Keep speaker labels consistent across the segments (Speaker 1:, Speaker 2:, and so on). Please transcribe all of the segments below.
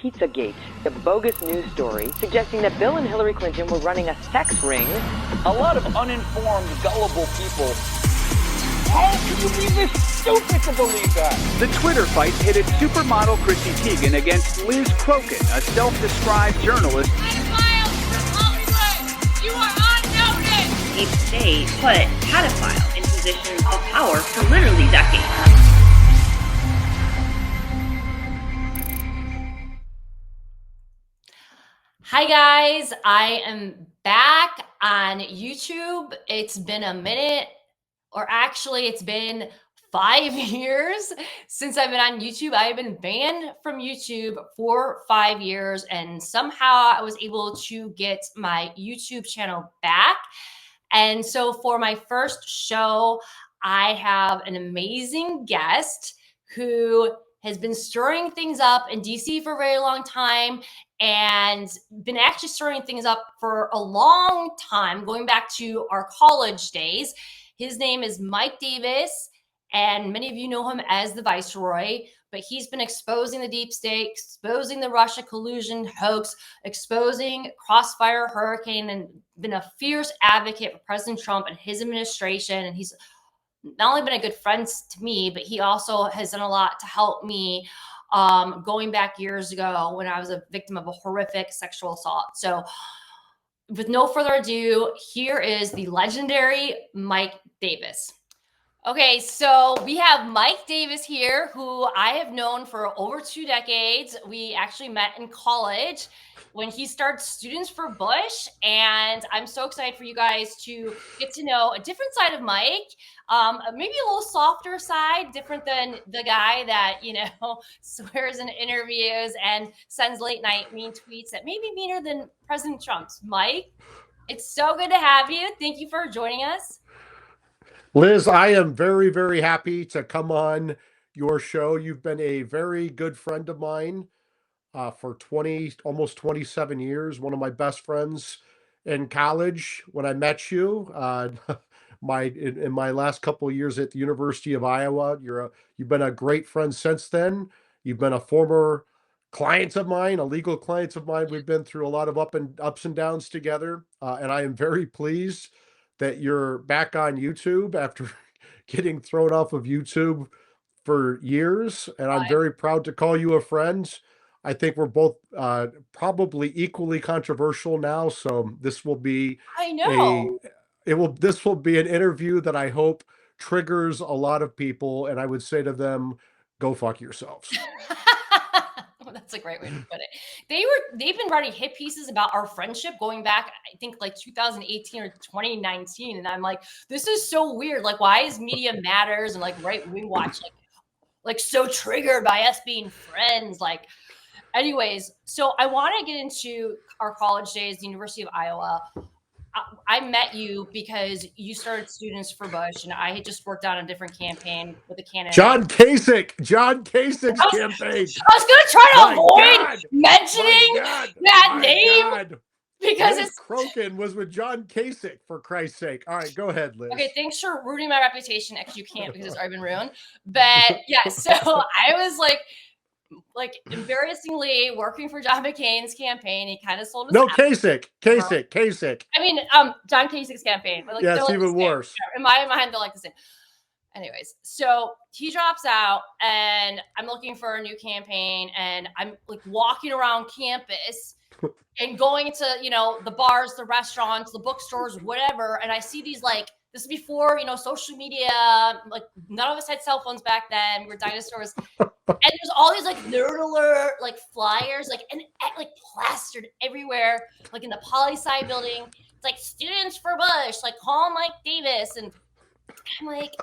Speaker 1: Pizzagate, the bogus news story suggesting that Bill and Hillary Clinton were running a sex ring.
Speaker 2: A lot of uninformed, gullible people. How can you be this stupid to believe that?
Speaker 3: The Twitter fight pitted supermodel Chrissy Teigen against Liz Crokin, a self-described journalist.
Speaker 4: Pedophiles from Hollywood! You are on notice!
Speaker 5: Deep state put pedophiles in positions of power for literally decades.
Speaker 4: Hi guys, I am back on YouTube. It's been a minute, or actually it's been 5 years since I've been on YouTube. I've been banned from YouTube for 5 years, and somehow I was able to get my YouTube channel back. And so for my first show, I have an amazing guest who has been stirring things up in DC for a very long time and been actually stirring things up for a long time, going back to our college days. His name is Mike Davis, and many of you know him as the Viceroy, but he's been exposing the deep state, exposing the Russia collusion hoax, exposing Crossfire Hurricane, and been a fierce advocate for President Trump and his administration. And he's not only been a good friend to me, but he also has done a lot to help me going back years ago when I was a victim of a horrific sexual assault. So with no further ado, here is the legendary Mike Davis. Okay, so we have Mike Davis here, who I have known for over 2 decades. We actually met in college when he started Students for Bush, and I'm so excited for you guys to get to know a different side of Mike, maybe a little softer side, different than the guy that, you know, swears in interviews and sends late night mean tweets that may be meaner than President Trump's. Mike, it's so good to have you. Thank you for joining us.
Speaker 6: Liz, I am very, very happy to come on your show. You've been a very good friend of mine for almost 27 years. One of my best friends in college when I met you. In my last couple of years at the University of Iowa, you've been a great friend since then. You've been a former client of mine, a legal client of mine. We've been through a lot of ups and downs together, and I am very pleased that you're back on YouTube after getting thrown off of YouTube for years. And I'm very proud to call you a friend. I think we're both probably equally controversial now. So this will be this will be an interview that I hope triggers a lot of people. And I would say to them, go fuck yourselves.
Speaker 4: Well, that's a great way to put it. They've been writing hit pieces about our friendship going back, I think, like 2018 or 2019. And I'm like, this is so weird. Like, why is Media Matters and like Right Wing Watch like so triggered by us being friends? Like, anyways, so I want to get into our college days, the University of Iowa. I met you because you started Students for Bush, and I had just worked on a different campaign with a candidate.
Speaker 6: John Kasich's campaign.
Speaker 4: I was going to try to avoid mentioning that name because
Speaker 6: Liz Crokin was with John Kasich, for Christ's sake. All right, go ahead, Liz.
Speaker 4: Okay, thanks for ruining my reputation. Actually, you can't because it's already been ruined. But yeah, so I was like embarrassingly working for John McCain's campaign. He kind of sold his
Speaker 6: Kasich.
Speaker 4: I mean, John Kasich's campaign. But
Speaker 6: yeah, it's even worse.
Speaker 4: In my mind, they're like the same. Anyways, so he drops out, and I'm looking for a new campaign, and I'm like walking around campus and going to, you know, the bars, the restaurants, the bookstores, whatever, and I see these like. This is before, you know, social media, like none of us had cell phones back then. We were dinosaurs. And there's all these like nerd alert, like flyers, like, and like plastered everywhere, like in the poli-sci building. It's like Students for Bush, like call Mike Davis. And I'm like,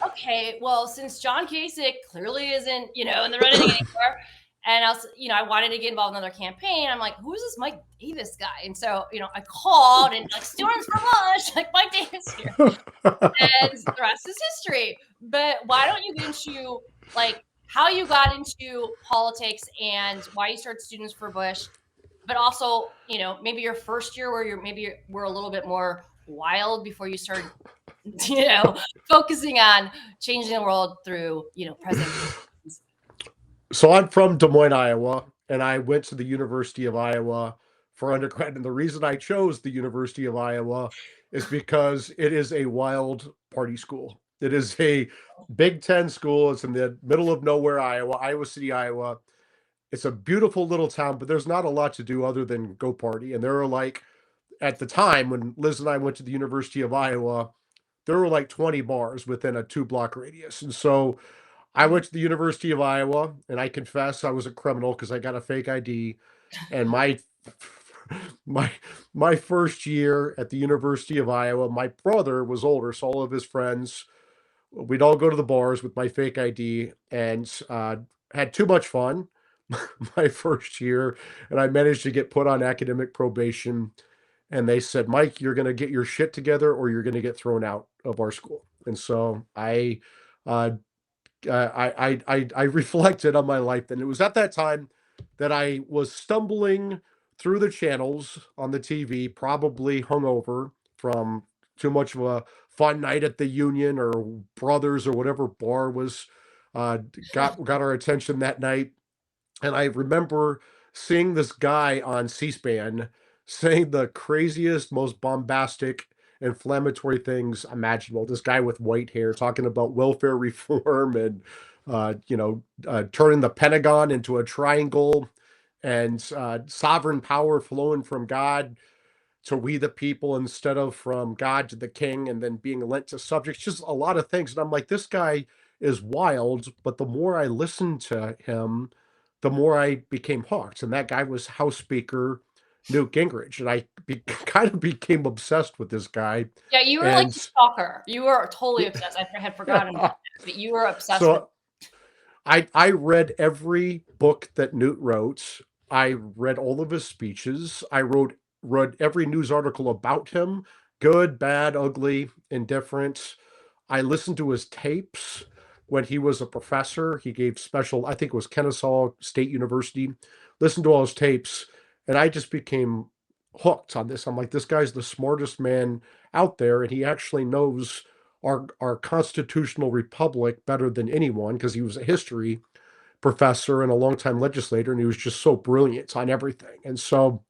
Speaker 4: okay, well, since John Kasich clearly isn't, you know, in the running anymore. And I was, you know, I wanted to get involved in another campaign. I'm like, who's this Mike Davis guy? And so, you know, I called and like Students for Bush, like Mike Davis here. And the rest is history. But why don't you get into like how you got into politics and why you started Students for Bush, but also, you know, maybe your first year where we're a little bit more wild before you started, you know, focusing on changing the world through, you know, president.
Speaker 6: So I'm from Des Moines, Iowa, and I went to the University of Iowa for undergrad. And the reason I chose the University of Iowa is because it is a wild party school. It is a Big Ten school. It's in the middle of nowhere, Iowa, Iowa City, Iowa. It's a beautiful little town, but there's not a lot to do other than go party. And there are like, at the time when Liz and I went to the University of Iowa, there were like 20 bars within a 2-block radius. And so I went to the University of Iowa, and I confess I was a criminal because I got a fake ID. And my my first year at the University of Iowa, my brother was older, so all of his friends, we'd all go to the bars with my fake ID, and had too much fun my first year, and I managed to get put on academic probation. And they said, Mike, you're going to get your shit together or you're going to get thrown out of our school. And so uh, I reflected on my life. And it was at that time that I was stumbling through the channels on the TV, probably hungover from too much of a fun night at the Union or Brothers or whatever bar was got our attention that night. And I remember seeing this guy on C-SPAN saying the craziest, most bombastic, inflammatory things imaginable. This guy with white hair talking about welfare reform and, turning the Pentagon into a triangle and sovereign power flowing from God to we the people instead of from God to the king and then being lent to subjects, just a lot of things. And I'm like, this guy is wild. But the more I listened to him, the more I became hooked. And that guy was House Speaker Newt Gingrich. And I kind of became obsessed with this guy.
Speaker 4: Yeah, you were like a stalker. You were totally obsessed. I had forgotten about that, but you were obsessed with
Speaker 6: I read every book that Newt wrote. I read all of his speeches. I read every news article about him, good, bad, ugly, indifferent. I listened to his tapes when he was a professor. He gave special, I think it was Kennesaw State University. Listened to all his tapes, and I just became hooked on this. I'm like, this guy's the smartest man out there, and he actually knows our constitutional republic better than anyone because he was a history professor and a longtime legislator, and he was just so brilliant on everything. And so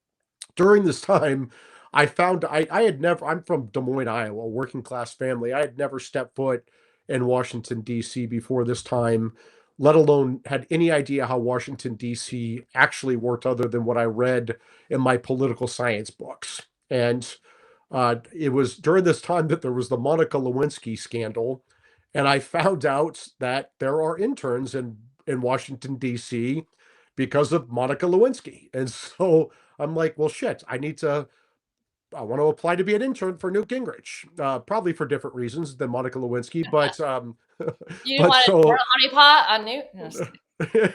Speaker 6: during this time, I found I had never, I'm from Des Moines, Iowa, working class family. I had never stepped foot in Washington, D.C. before this time, let alone had any idea how Washington, D.C. actually worked other than what I read in my political science books. And it was during this time that there was the Monica Lewinsky scandal. And I found out that there are interns in Washington, D.C. because of Monica Lewinsky. And so I'm like, well, shit, I want to apply to be an intern for Newt Gingrich, probably for different reasons than Monica Lewinsky, but
Speaker 4: you didn't want to pour a honey pot on Newt?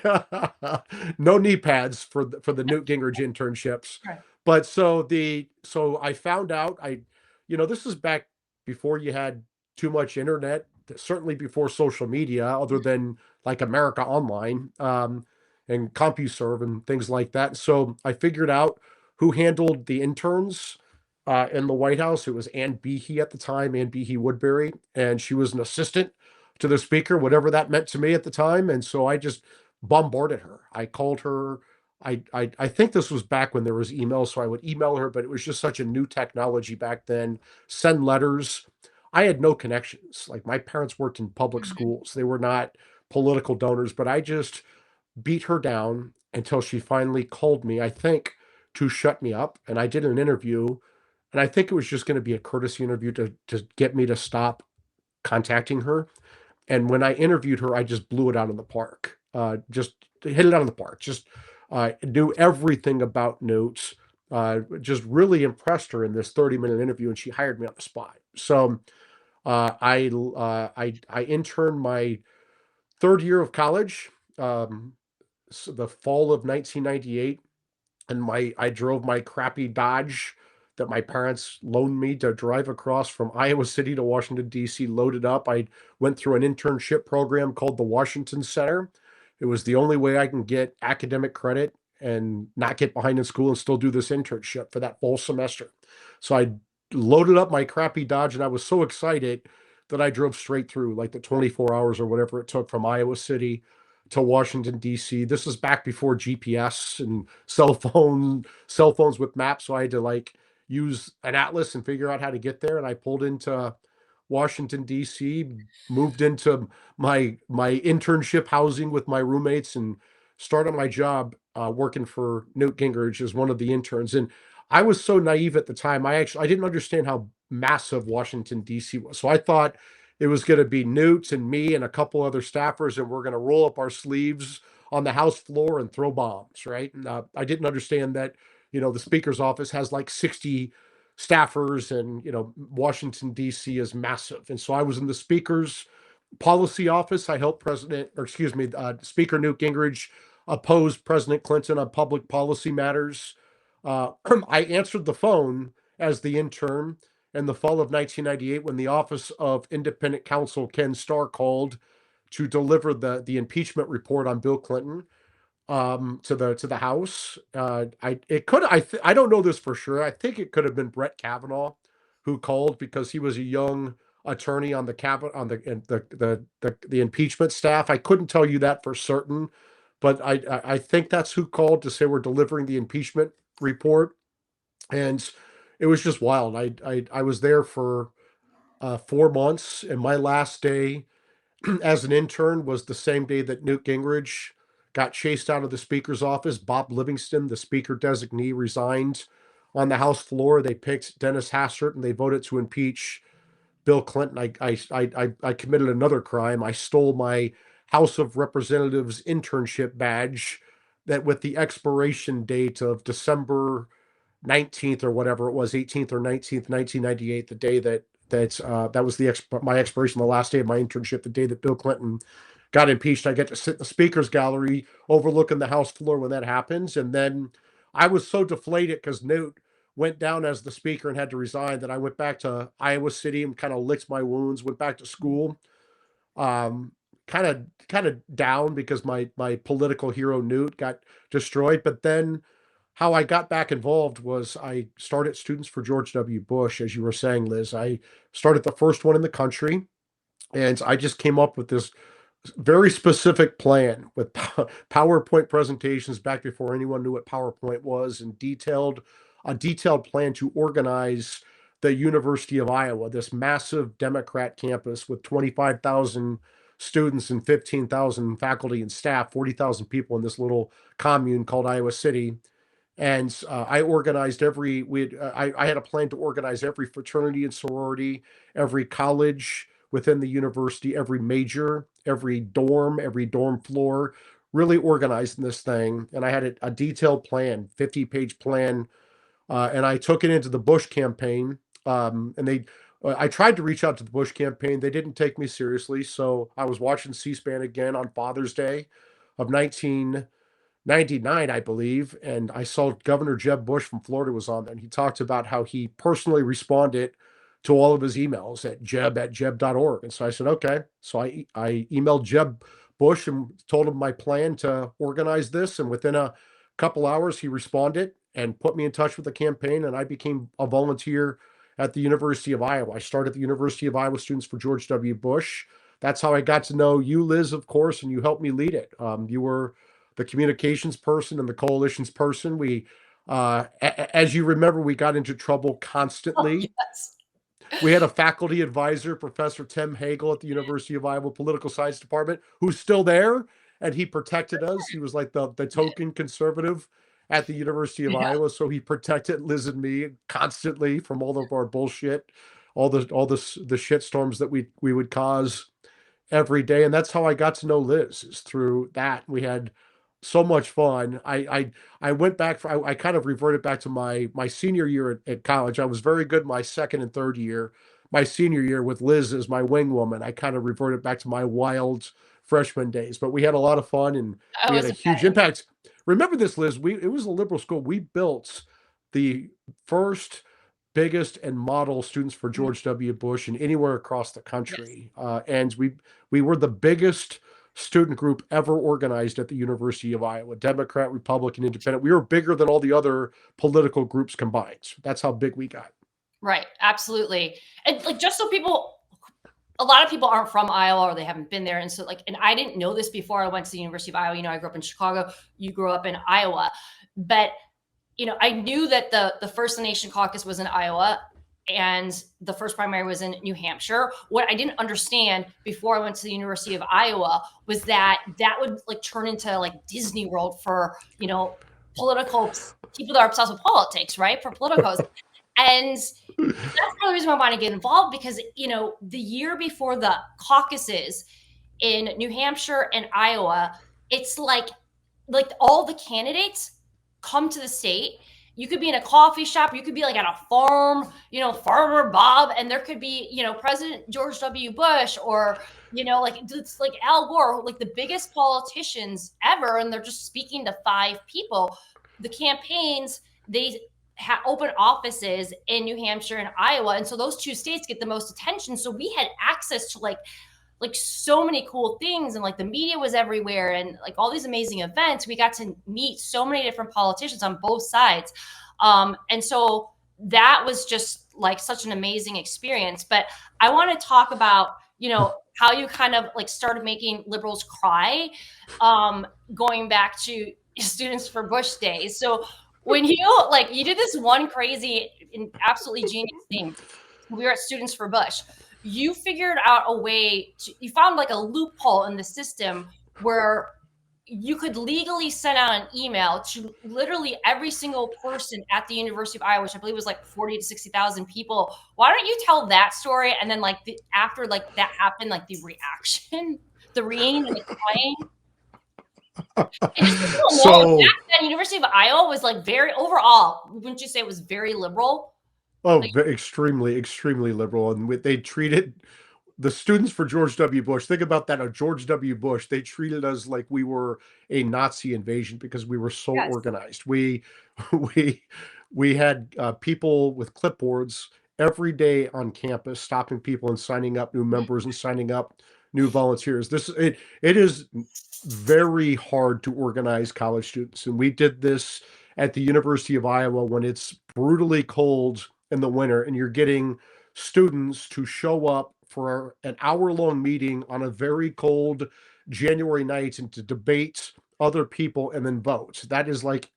Speaker 6: No, no knee pads for the Newt Gingrich internships.
Speaker 4: Right.
Speaker 6: But so I found out this is back before you had too much internet, certainly before social media, other than like America Online and CompuServe and things like that. So I figured out who handled the interns in the White House. It was Ann Behe at the time, Ann Behe Woodbury, and she was an assistant to the speaker, whatever that meant to me at the time. And so I just bombarded her. I called her. I think this was back when there was email, so I would email her, but it was just such a new technology back then. Send letters. I had no connections. Like my parents worked in public schools. They were not political donors, but I just beat her down until she finally called me, I think, to shut me up. And I did an interview, and I think it was just going to be a courtesy interview to get me to stop contacting her. And when I interviewed her, I just blew it out of the park. Just hit it out of the park. Just knew everything about Newt. Just really impressed her in this 30-minute interview, and she hired me on the spot. So I interned my third year of college, so the fall of 1998, and I drove my crappy Dodge that my parents loaned me to drive across from Iowa City to Washington, D.C., loaded up. I went through an internship program called the Washington Center. It was the only way I can get academic credit and not get behind in school and still do this internship for that full semester. So I loaded up my crappy Dodge, and I was so excited that I drove straight through like the 24 hours or whatever it took from Iowa City to Washington, D.C. This was back before GPS and cell phones with maps. So I had to like use an atlas and figure out how to get there. And I pulled into Washington, D.C., moved into my internship housing with my roommates and started my job working for Newt Gingrich as one of the interns. And I was so naive at the time. I didn't understand how massive Washington, D.C. was. So I thought it was going to be Newt and me and a couple other staffers, and we're going to roll up our sleeves on the House floor and throw bombs, right? And I didn't understand that, the Speaker's office has like 60 staffers, and Washington, D.C. is massive. And so I was in the Speaker's policy office. I helped Speaker Newt Gingrich oppose President Clinton on public policy matters. I answered the phone as the intern in the fall of 1998 when the Office of Independent Counsel Ken Starr called to deliver the impeachment report on Bill Clinton to the House. I don't know this for sure. I think it could have been Brett Kavanaugh who called, because he was a young attorney on the cabinet on the impeachment staff. I couldn't tell you that for certain, but I think that's who called to say we're delivering the impeachment report. And it was just wild. I was there for 4 months, and my last day as an intern was the same day that Newt Gingrich got chased out of the Speaker's office. Bob Livingston, the Speaker designee, resigned on the House floor. They picked Dennis Hastert and they voted to impeach Bill Clinton. I committed another crime. I stole my House of Representatives internship badge that, with the expiration date of December 19th or whatever it was, 18th or 19th, 1998, the day that was my expiration, the last day of my internship, the day that Bill Clinton got impeached. I get to sit in the Speaker's gallery overlooking the House floor when that happens. And then I was so deflated because Newt went down as the Speaker and had to resign that I went back to Iowa City and kind of licked my wounds, went back to school. Kind of down because my political hero Newt got destroyed. But then how I got back involved was I started Students for George W. Bush, as you were saying, Liz. I started the first one in the country, and I just came up with this very specific plan with PowerPoint presentations back before anyone knew what PowerPoint was, and a detailed plan to organize the University of Iowa, this massive Democrat campus with 25,000 students and 15,000 faculty and staff, 40,000 people in this little commune called Iowa City. And I organized I had a plan to organize every fraternity and sorority, every college within the university, every major, every dorm floor, really organized in this thing. And I had a detailed plan, 50-page plan. And I took it into the Bush campaign. I tried to reach out to the Bush campaign. They didn't take me seriously. So I was watching C-SPAN again on Father's Day of 1999, I believe. And I saw Governor Jeb Bush from Florida was on there. And he talked about how he personally responded to all of his emails at jeb@jeb.org. And so I said, okay. So I emailed Jeb Bush and told him my plan to organize this. And within a couple hours, he responded and put me in touch with the campaign. And I became a volunteer at the University of Iowa. I started the University of Iowa Students for George W. Bush. That's how I got to know you, Liz, of course, and you helped me lead it. You were the communications person and the coalitions person. We, as you remember, we got into trouble constantly.
Speaker 4: Oh, yes.
Speaker 6: We had a faculty advisor, Professor Tim Hagel at the University of Iowa Political Science Department, who's still there, and he protected us. He was like the token conservative at the University of Iowa, so he protected Liz and me constantly from all of our bullshit, all the shit storms that we would cause every day. And that's how I got to know Liz, is through that. We had so much fun. I went back I kind of reverted back to my senior year at college. I was very good my second and third year. My senior year with Liz as my wing woman, I kind of reverted back to my wild freshman days. But we had a lot of fun, and we had a huge impact. Remember this, Liz, it was a liberal school. We built the first, biggest, and model Students for George W. Bush and anywhere across the country. Yes. And we were the biggest student group ever organized at the University of Iowa, Democrat, Republican, Independent. We were bigger than all the other political groups combined. That's how big we got.
Speaker 4: Right. Absolutely. And like, just so people a lot of people aren't from Iowa or they haven't been there. And so and I didn't know this before I went to the University of Iowa. You know, I grew up in Chicago, you grew up in Iowa, but you know, I knew that the First Nation caucus was in Iowa and the first primary was in New Hampshire. What I didn't understand before I went to the University of Iowa was that would like turn into like Disney World for, you know, political people that are obsessed with politics, right? For politicos. And that's the reason why I want to get involved, because, you know, the year before the caucuses in New Hampshire and Iowa, it's like all the candidates come to the state. You could be in a coffee shop, you could be like at a farm, you know, Farmer Bob, and there could be, you know, President George W. Bush, or, you know, like it's like Al Gore, like the biggest politicians ever, and they're just speaking to 5 people. The campaigns, they open offices in New Hampshire and Iowa, and so those 2 states get the most attention. So we had access to like so many cool things, and like the media was everywhere, and like all these amazing events. We got to meet so many different politicians on both sides. And so that was just like such an amazing experience. But I want to talk about, you know, how you kind of like started making liberals cry, going back to Students for Bush days. So when you did this one crazy and absolutely genius thing, we were at Students for Bush. You figured out a way you found like a loophole in the system where you could legally send out an email to literally every single person at the University of Iowa, which I believe was like 40 to 60,000 people. Why don't you tell that story? And then like after like that happened, like the reaction, the reading and the crying. So back then, University of Iowa was like very, overall, wouldn't you say it was very liberal?
Speaker 6: Oh, extremely, extremely liberal. And they treated the Students for George W. Bush. Think about that. George W. Bush, they treated us like we were a Nazi invasion because we were so organized. We had people with clipboards every day on campus, stopping people and signing up new members and signing up new volunteers. It is very hard to organize college students. And we did this at the University of Iowa when it's brutally cold in the winter, and you're getting students to show up for an hour-long meeting on a very cold January night and to debate other people and then vote. That is like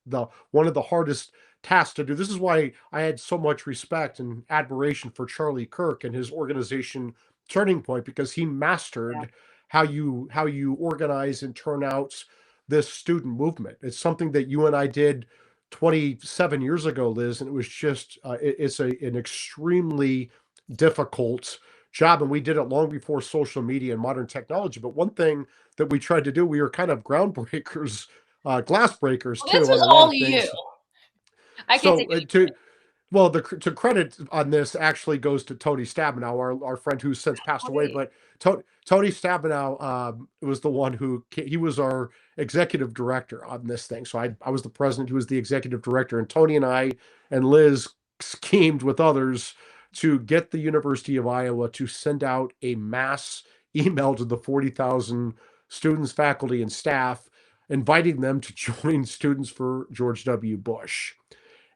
Speaker 6: one of the hardest tasks to do. This is why I had so much respect and admiration for Charlie Kirk and his organization Turning Point, because he mastered how you organize and turn out this student movement. It's something that you and I did 27 years ago, Liz, and it was just it's an extremely difficult job, and we did it long before social media and modern technology. But one thing that we tried to do, we were kind of groundbreakers, glass breakers too.
Speaker 4: This was all you. I can
Speaker 6: to credit on this actually goes to Tony Stabenow, our friend who's since passed away. But Tony Stabenow was the one he was our executive director on this thing. So I was the president, who was the executive director, and Tony and I and Liz schemed with others to get the University of Iowa to send out a mass email to the 40,000 students, faculty, and staff, inviting them to join Students for George W. Bush.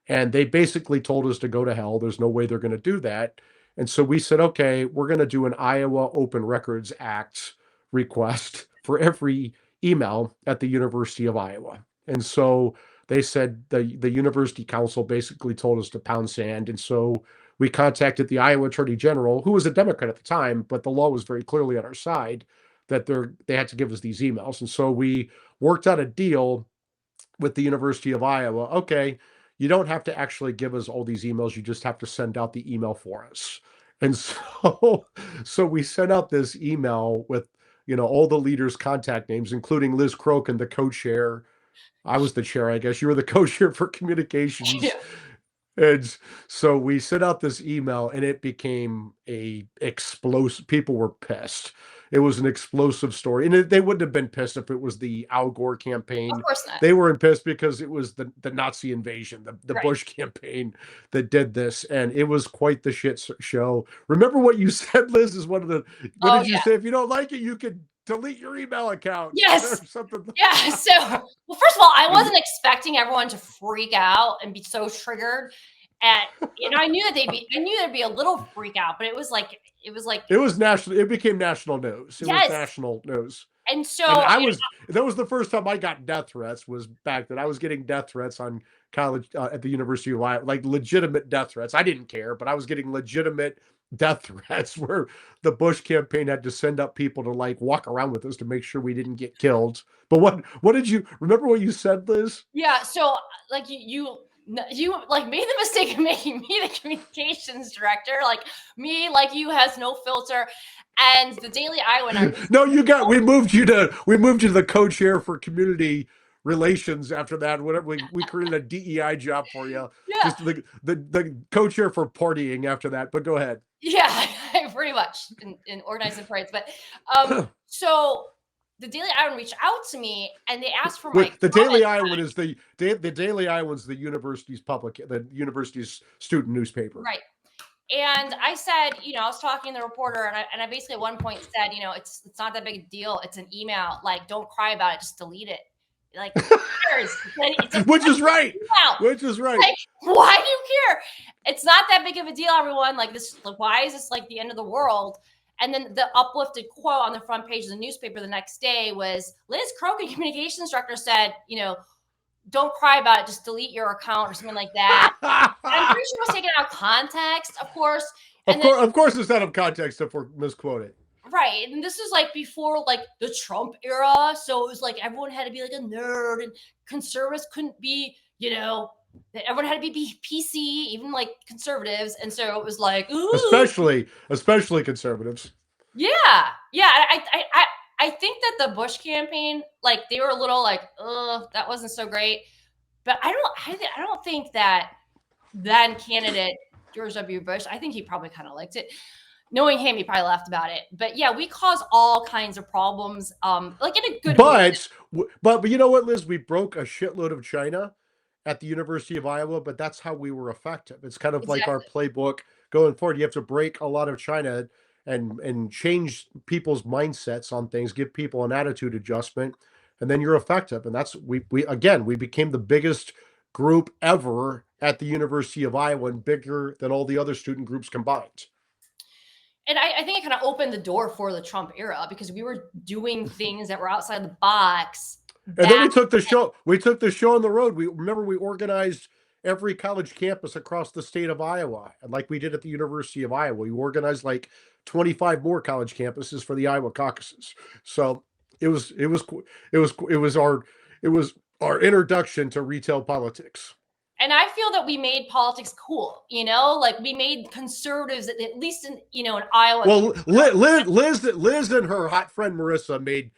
Speaker 6: And they basically told us to go to hell. There's no way they're going to do that. And so we said, okay, we're going to do an Iowa Open Records Act request for every email at the University of Iowa. And so they said the University Council basically told us to pound sand. And so we contacted the Iowa Attorney General, who was a Democrat at the time, but the law was very clearly on our side that they had to give us these emails. And so we worked out a deal with the University of Iowa. Okay, you don't have to actually give us all these emails. You just have to send out the email for us. And so we sent out this email with, all the leaders' contact names, including Liz Crokin, the co-chair. I was the chair, I guess. You were the co-chair for communications. Yeah. And so we sent out this email, and it became a explosive. People were pissed. It was an explosive story. And they wouldn't have been pissed if it was the Al Gore campaign.
Speaker 4: Of course not.
Speaker 6: They weren't pissed because it was the Nazi invasion, the right. Bush campaign that did this. And it was quite the shit show. Remember what you said, Liz, is one of the, what did you say? If you don't like it, you could delete your email account.
Speaker 4: Yes. Yeah. So, well, first of all, I wasn't expecting everyone to freak out and be so triggered. And I knew that there'd be a little freak out, but it was like
Speaker 6: It was national. It became national news. It was
Speaker 4: yes.
Speaker 6: national news.
Speaker 4: And so
Speaker 6: And that was the first time I got death threats, was back then. I was getting death threats on college at the University of Iowa, like legitimate death threats. I didn't care, but I was getting legitimate death threats where the Bush campaign had to send up people to like walk around with us to make sure we didn't get killed. But what did you remember what you said, Liz?
Speaker 4: yeah, so like you like made the mistake of making me the communications director. Like me, like you, has no filter. And the Daily Iowa.
Speaker 6: No, we moved you to the co-chair for community relations after that. Whatever, we created a DEI job for you.
Speaker 4: Yeah.
Speaker 6: Just the co-chair for partying after that. But go ahead.
Speaker 4: Yeah, pretty much in organizing parades. But so the Daily Iowan reached out to me and they asked for my
Speaker 6: the Daily Iowan is the Daily Iowan's the university's student newspaper.
Speaker 4: Right. And I said, I was talking to the reporter, and I basically at one point said, it's not that big a deal. It's an email. Like, don't cry about it. Just delete it. Like, who cares?
Speaker 6: Which is right.
Speaker 4: Email.
Speaker 6: Which is right.
Speaker 4: Like, why do you care? It's not that big of a deal, everyone. Like this. Like, why is this like the end of the world? And then the uplifted quote on the front page of the newspaper the next day was Liz Crokin, communications director, said, don't cry about it, just delete your account or something like that. I'm pretty sure it was taken out of context, of course.
Speaker 6: Of course it's out of context if we're misquoted.
Speaker 4: Right. And this is like before like the Trump era. So it was like everyone had to be like a nerd and conservatives couldn't be, everyone had to be PC, even like conservatives. And so it was like, ooh.
Speaker 6: Especially conservatives.
Speaker 4: Yeah. Yeah. I think that the Bush campaign, like they were a little like, that wasn't so great. But I don't think that then candidate George W. Bush, I think he probably kind of liked it. Knowing him, he probably laughed about it. But yeah, we cause all kinds of problems, like in a good way.
Speaker 6: But you know what, Liz? We broke a shitload of China at the University of Iowa, but that's how we were effective. It's kind of like our playbook going forward. You have to break a lot of China and change people's mindsets on things, give people an attitude adjustment, and then you're effective. And that's we became the biggest group ever at the University of Iowa, and bigger than all the other student groups combined.
Speaker 4: And I think it kind of opened the door for the Trump era because we were doing things that were outside the box.
Speaker 6: And then we took the show. We took the show on the road. We organized every college campus across the state of Iowa, and like we did at the University of Iowa, we organized like 25 more college campuses for the Iowa caucuses. So it was our introduction to retail politics.
Speaker 4: And I feel that we made politics cool, like we made conservatives, at least in Iowa.
Speaker 6: Well, Liz and her hot friend Marissa made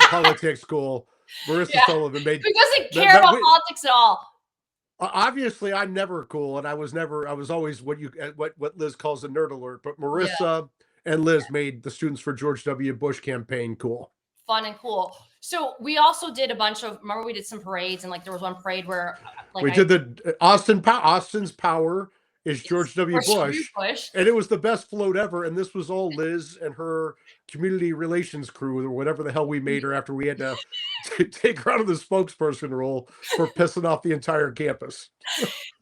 Speaker 6: politics cool. Marissa Sullivan made.
Speaker 4: Who doesn't care about politics at all?
Speaker 6: Obviously, I'm never cool, and I was always what Liz calls a nerd alert. But Marissa and Liz made the Students for George W. Bush campaign cool.
Speaker 4: Fun and cool. So we also did a bunch of. Remember, we did some parades, and like there was one parade where
Speaker 6: we did the Austin's Power is George W. Bush, and it was the best float ever. And this was all Liz and her community relations crew, or whatever the hell we made her after we had to take her out of the spokesperson role for pissing off the entire campus.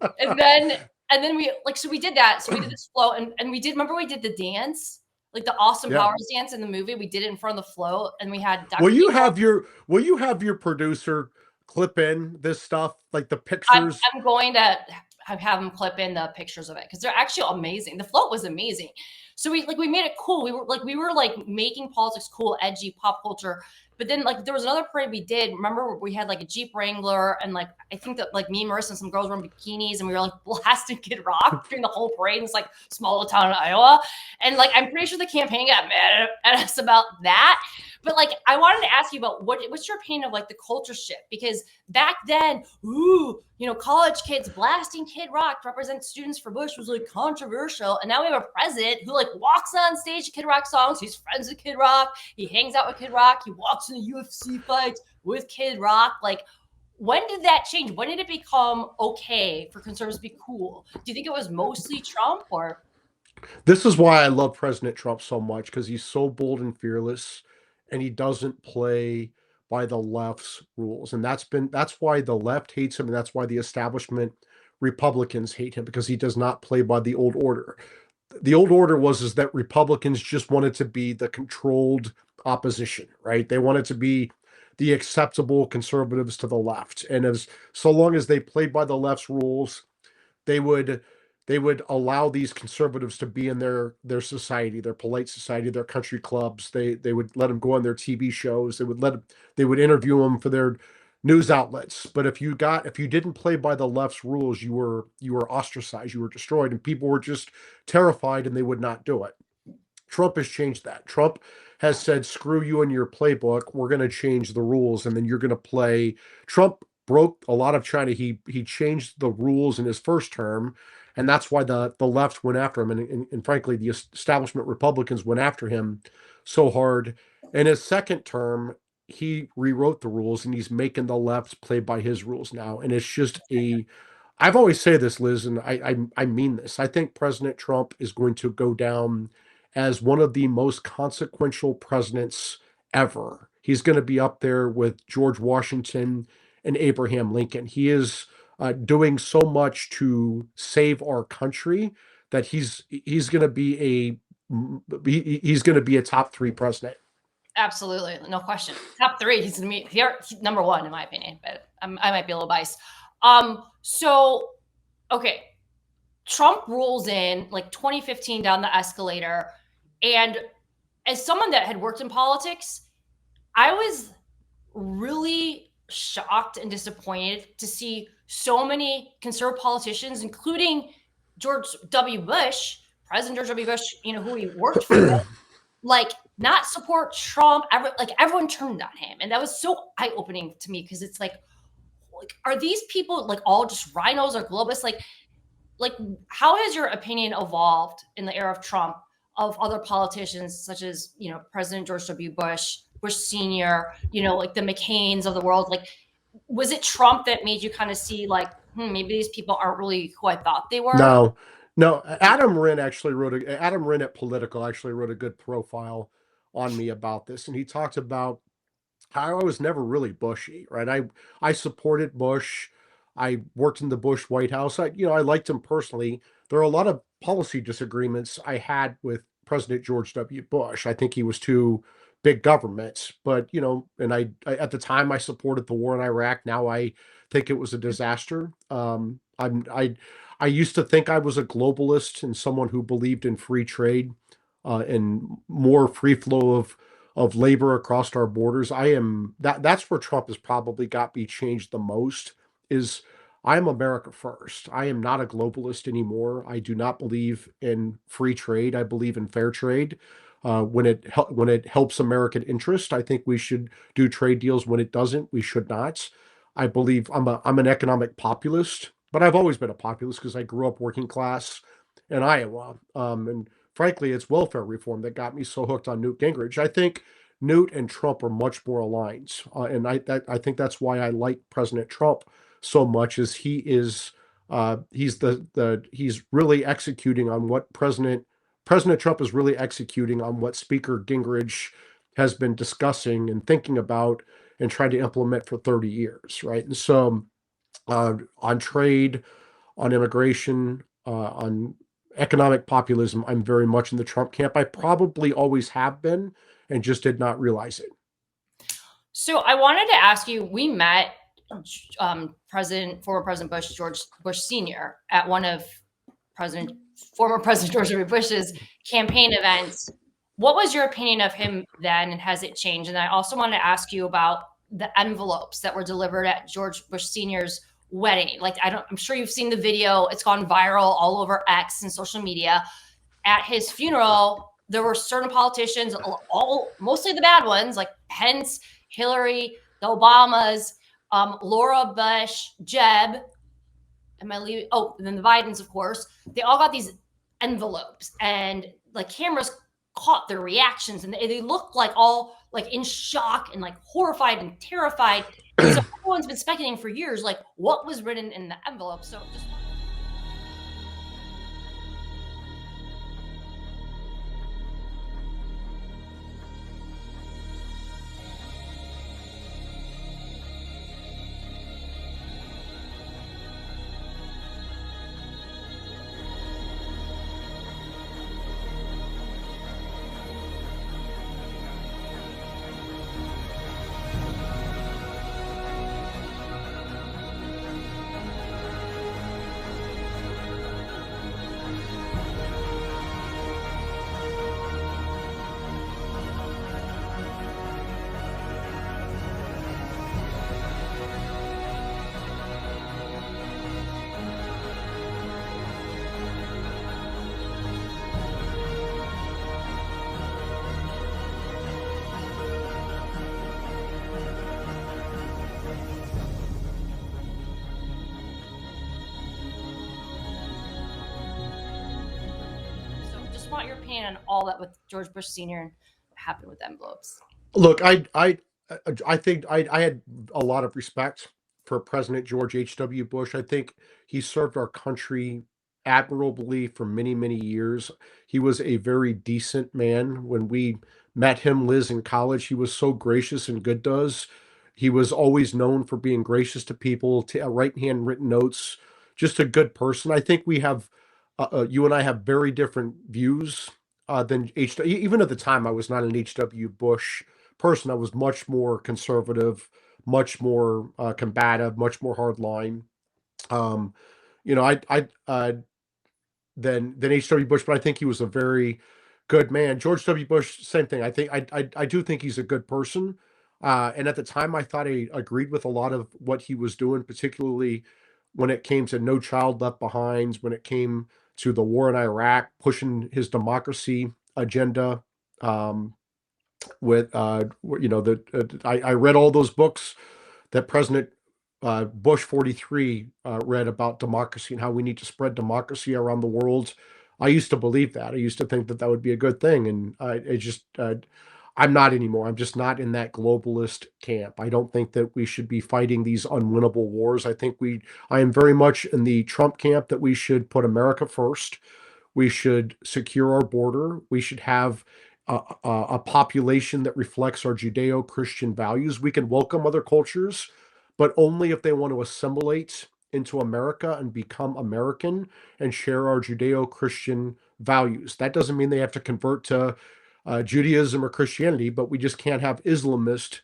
Speaker 4: and then we we did that. So we did this float, and we did. Remember, we did the dance. Like the Austin Powers dance in the movie, we did it in front of the float, and we had.
Speaker 6: Will you have your producer clip in this stuff, like the pictures?
Speaker 4: I'm going to have them clip in the pictures of it because they're actually amazing. The float was amazing. So we made it cool. We were making politics cool, edgy, pop culture. But then there was another parade we did. Remember, we had a Jeep Wrangler, and I think that me, Marissa, and some girls were in bikinis, and we were blasting Kid Rock during the whole parade in this small town in Iowa. And I'm pretty sure the campaign got mad at us about that. But I wanted to ask you about what's your opinion of the culture shift? Because back then, college kids blasting Kid Rock to represent Students for Bush was controversial. And now we have a president who walks on stage to Kid Rock songs. He's friends with Kid Rock. He hangs out with Kid Rock. He walks in the UFC fights with Kid Rock. When did that change? When did it become okay for conservatives to be cool? Do you think it was mostly Trump or?
Speaker 6: This is why I love President Trump so much, because he's so bold and fearless. And he doesn't play by the left's rules. And that's why the left hates him. And that's why the establishment Republicans hate him because he does not play by the old order. The old order was that Republicans just wanted to be the controlled opposition, right? They wanted to be the acceptable conservatives to the left. And as so long as they played by the left's rules, they would allow these conservatives to be in their society, their polite society, their country clubs. They would let them go on their TV shows. They would interview them for their news outlets. But if you didn't play by the left's rules, you were ostracized, you were destroyed, and people were just terrified and they would not do it. Trump has changed that. Trump has said, screw you and your playbook. We're going to change the rules, and then you're going to play. Trump broke a lot of China. He changed the rules in his first term, and that's why the left went after him. And frankly, the establishment Republicans went after him so hard. In his second term, he rewrote the rules, and he's making the left play by his rules now. And it's just I've always said this, Liz, and I mean this. I think President Trump is going to go down as one of the most consequential presidents ever. He's going to be up there with George Washington and Abraham Lincoln. He is doing so much to save our country that he's going to be a top 3 president.
Speaker 4: Absolutely, no question. Top 3. He's going to be number 1 in my opinion, but I might be a little biased. So, okay, Trump rolls in like 2015 down the escalator, and as someone that had worked in politics, I was really shocked and disappointed to see so many conservative politicians, including George W. Bush, President George W. Bush, who he worked for, like not support Trump. Everyone turned on him, and that was so eye-opening to me because it's like, are these people like all just rhinos or globalists? Like, how has your opinion evolved in the era of Trump of other politicians such as President George W. Bush, Bush Sr., like the McCains of the world? Like, was it Trump that made you kind of see like, maybe these people aren't really who I thought they were?
Speaker 6: No. Adam Wren at Political actually wrote a good profile on me about this, and he talked about how I was never really Bushy, right? I supported Bush. I worked in the Bush White House. I liked him personally. There are a lot of policy disagreements I had with President George W. Bush. I think he was too big government, but and I at the time I supported the war in Iraq. Now I think it was a disaster. I used to think I was a globalist and someone who believed in free trade and more free flow of labor across our borders. That's where Trump has probably got me changed the most. Is I'm America first. I am not a globalist anymore. I do not believe in free trade. I believe in fair trade. When it helps American interest, I think we should do trade deals. When it doesn't, we should not. I believe I'm an economic populist, but I've always been a populist because I grew up working class in Iowa. And frankly, it's welfare reform that got me so hooked on Newt Gingrich. I think Newt and Trump are much more aligned, and I think that's why I like President Trump so much. Is he's really executing on what President Trump is really executing on what Speaker Gingrich has been discussing and thinking about and trying to implement for 30 years, right? And so on trade, on immigration, on economic populism, I'm very much in the Trump camp. I probably always have been and just did not realize it.
Speaker 4: So I wanted to ask you, we met former President George Bush Sr. at one of former President George W. Bush's campaign events. What was your opinion of him then, and has it changed? And I also wanted to ask you about the envelopes that were delivered at George Bush Sr.'s wedding. Like, I'm sure you've seen the video. It's gone viral all over X and social media. At his funeral, there were certain politicians, mostly the bad ones, like Pence, Hillary, the Obamas, Laura Bush, Jeb. Am I leaving? Oh, and then the Bidens, of course. They all got these envelopes, and like cameras caught their reactions, and they looked like all like in shock and like horrified and terrified. And so everyone's been speculating for years, like what was written in the envelope. So just want your opinion on all that with George Bush Sr. happened with envelopes.
Speaker 6: Look, I think I had a lot of respect for President George H.W. Bush. I think he served our country admirably for many, many years. He was a very decent man. When we met him, Liz, in college, he was so gracious and good to us. He was always known for being gracious to people, to write handwritten notes, just a good person. I think we have, you and I have very different views than H.W. Even at the time, I was not an H.W. Bush person. I was much more conservative, much more combative, much more hardline. Um, you know, than H.W. Bush, but I think he was a very good man. George W. Bush, same thing. I do think he's a good person. And at the time, I thought I agreed with a lot of what he was doing, particularly when it came to No Child Left Behind, when it came to the war in Iraq, pushing his democracy agenda. With I read all those books that President Bush 43 read about democracy and how we need to spread democracy around the world. I used to believe that. I used to think that that would be a good thing, and I'm not anymore. I'm just not in that globalist camp. I don't think that we should be fighting these unwinnable wars. I am very much in the Trump camp that we should put America first. We should secure our border. We should have a population that reflects our Judeo-Christian values. We can welcome other cultures, but only if they want to assimilate into America and become American and share our Judeo-Christian values. That doesn't mean they have to convert to Judaism or Christianity, but we just can't have Islamists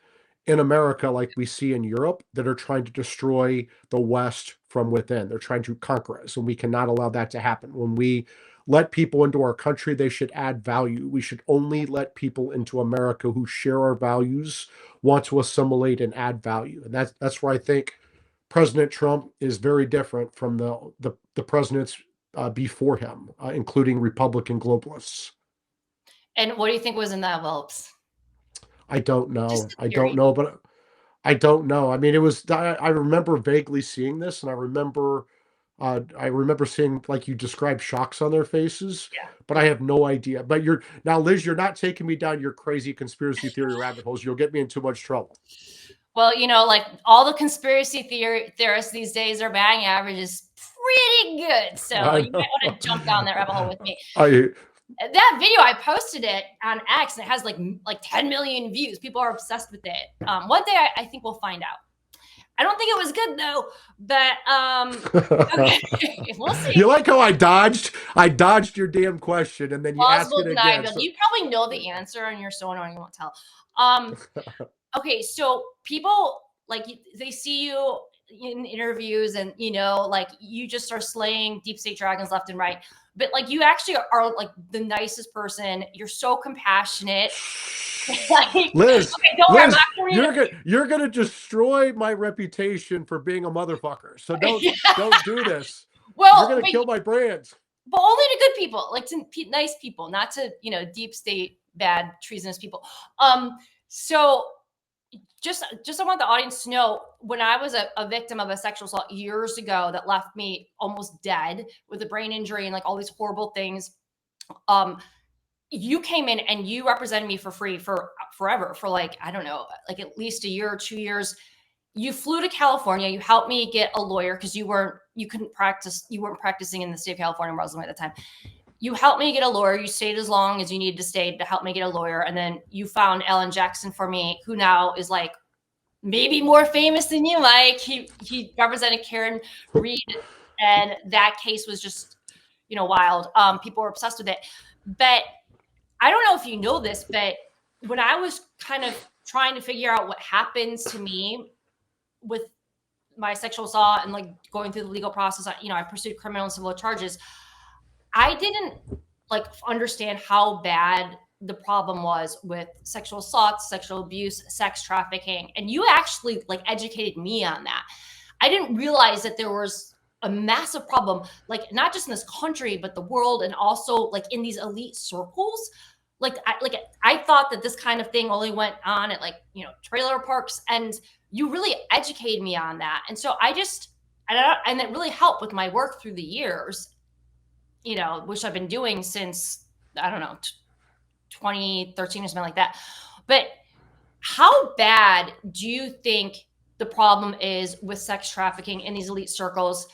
Speaker 6: in America like we see in Europe that are trying to destroy the West from within. They're trying to conquer us, and we cannot allow that to happen. When we let people into our country, they should add value. We should only let people into America who share our values, want to assimilate and add value. And that's where I think President Trump is very different from the presidents before him, including Republican globalists.
Speaker 4: And what do you think was in the envelopes?
Speaker 6: I don't know.
Speaker 4: Just a
Speaker 6: I
Speaker 4: theory.
Speaker 6: don't know, but I don't know. I mean, I remember vaguely seeing this, and I remember seeing, like you described, shocks on their faces,
Speaker 4: Yeah.
Speaker 6: but I have no idea. But now, Liz, you're not taking me down your crazy conspiracy theory rabbit holes. You'll get me in too much trouble.
Speaker 4: Well, like all the conspiracy theorists these days, their batting average is pretty good. So you might want to jump down that rabbit hole with me. That video, I posted it on X, and it has like 10 million views. People are obsessed with it. One day I think we'll find out. I don't think it was good though, but okay. We'll see.
Speaker 6: You like how I dodged your damn question, and then you asked it again.
Speaker 4: So you probably know the answer, and you're so annoying you won't tell. Okay, so people they see you in interviews, and you just are slaying deep state dragons left and right. But you actually are the nicest person. You're so compassionate.
Speaker 6: Liz,
Speaker 4: okay,
Speaker 6: Liz, you're gonna destroy my reputation for being a motherfucker. So don't do this.
Speaker 4: Well,
Speaker 6: you're gonna kill my brands.
Speaker 4: But only to good people, to nice people, not to deep state bad treasonous people. So just I want the audience to know, when I was a victim of a sexual assault years ago that left me almost dead with a brain injury and all these horrible things, you came in and you represented me for free for forever, for I don't know, at least a year or 2 years. You flew to California. You helped me get a lawyer because you weren't practicing in the state of California where I was living at the time. You helped me get a lawyer. You stayed as long as you needed to stay to help me get a lawyer. And then you found Alan Jackson for me, who now is maybe more famous than you, Mike. He represented Karen Reed, and that case was just, wild. People were obsessed with it. But I don't know if you know this, but when I was kind of trying to figure out what happens to me with my sexual assault and going through the legal process, I pursued criminal and civil charges. I didn't understand how bad the problem was with sexual assault, sexual abuse, sex trafficking. And you actually educated me on that. I didn't realize that there was a massive problem, not just in this country, but the world, and also in these elite circles. I thought that this kind of thing only went on at trailer parks, and you really educated me on that. And so and it really helped with my work through the years, which I've been doing since I don't know, 2013 or something like that. But how bad do you think the problem is with sex trafficking in these elite circles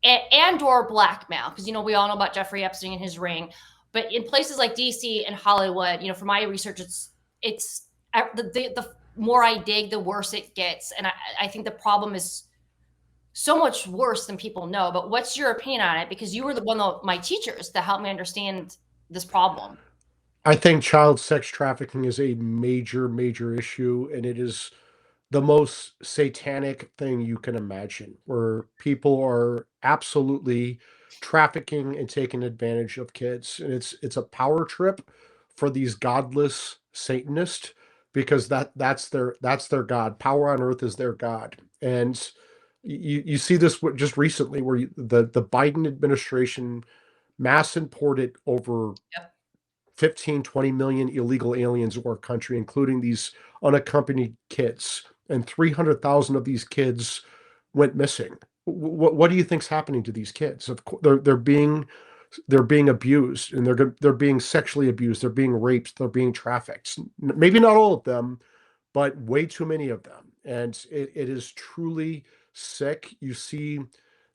Speaker 4: and or blackmail? Because, we all know about Jeffrey Epstein and his ring. But in places like DC and Hollywood, from my research, it's the more I dig, the worse it gets. And I think the problem is so much worse than people know. But what's your opinion on it? Because you were one of my teachers that helped me understand this problem.
Speaker 6: I think child sex trafficking is a major, major issue, and it is the most satanic thing you can imagine, where people are absolutely trafficking and taking advantage of kids. And it's a power trip for these godless Satanists, because that's their God. Power on earth is their God. And you see this just recently, where the Biden administration mass imported over
Speaker 4: Yep.
Speaker 6: 15, 20 million illegal aliens to our country, including these unaccompanied kids. And 300,000 of these kids went missing. What do you think's happening to these kids? Of course, they're being abused, and they're being sexually abused. They're being raped. They're being trafficked. Maybe not all of them, but way too many of them. And it is truly sick. You see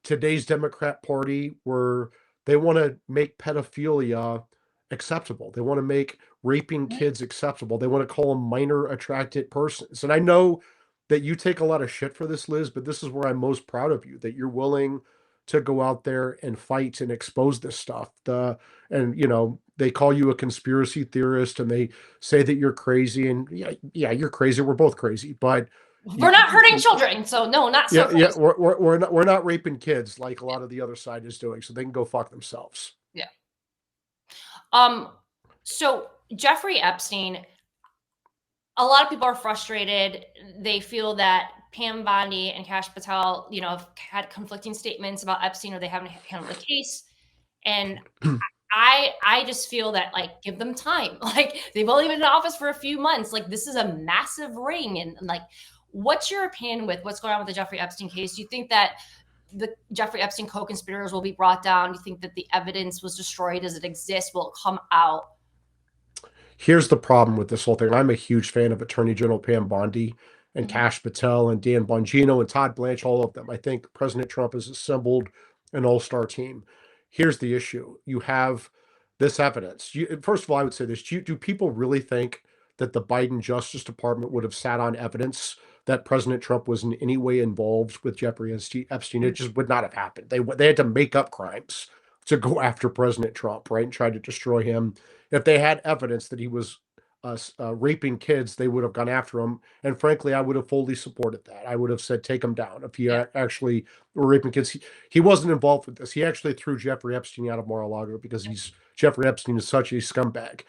Speaker 6: today's Democrat Party, where they want to make pedophilia acceptable. They want to make raping kids acceptable. They want to call them minor attracted persons. And I know that you take a lot of shit for this, Liz, but this is where I'm most proud of you, that you're willing to go out there and fight and expose this stuff. They call you a conspiracy theorist, and they say that you're crazy, and yeah, you're crazy. We're both crazy, but
Speaker 4: we're not hurting children. So no, not so
Speaker 6: yeah, we're not raping kids like a lot of the other side is doing. So they can go fuck themselves.
Speaker 4: Yeah. So Jeffrey Epstein, a lot of people are frustrated. They feel that Pam Bondi and Kash Patel, have had conflicting statements about Epstein, or they haven't handled the case. And I just feel that, give them time. They've only been in office for a few months. This is a massive ring. And what's your opinion with what's going on with the Jeffrey Epstein case? Do you think that the Jeffrey Epstein co-conspirators will be brought down? Do you think that the evidence was destroyed as it exists? Will it come out?
Speaker 6: Here's the problem with this whole thing. I'm a huge fan of Attorney General Pam Bondi and Kash Patel and Dan Bongino and Todd Blanche, all of them. I think President Trump has assembled an all-star team. Here's the issue. You have this evidence. First of all, I would say this. Do people really think that the Biden Justice Department would have sat on evidence that President Trump was in any way involved with Jeffrey Epstein? It just would not have happened. They had to make up crimes to go after President Trump, right, and try to destroy him. If they had evidence that he was raping kids, they would have gone after him. And frankly, I would have fully supported that. I would have said, take him down. If he actually were raping kids, he wasn't involved with this. He actually threw Jeffrey Epstein out of Mar-a-Lago because Jeffrey Epstein is such a scumbag.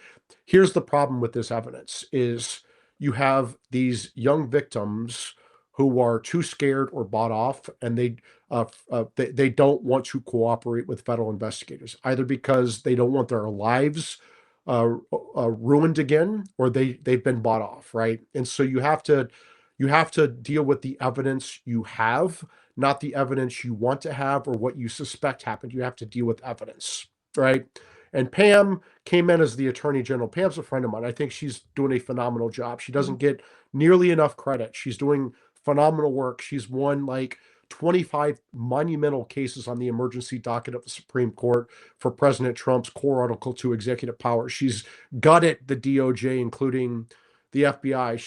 Speaker 6: Here's the problem with this evidence is you have these young victims who are too scared or bought off, and they don't want to cooperate with federal investigators, either because they don't want their lives ruined again, or they've been bought off, right? And so you have to deal with the evidence you have, not the evidence you want to have or what you suspect happened. You have to deal with evidence, right? And Pam came in as the Attorney General. Pam's a friend of mine. I think she's doing a phenomenal job. She doesn't get nearly enough credit. She's doing phenomenal work. She's won 25 monumental cases on the emergency docket of the Supreme Court for President Trump's core Article 2 executive power. She's gutted the DOJ, including the FBI.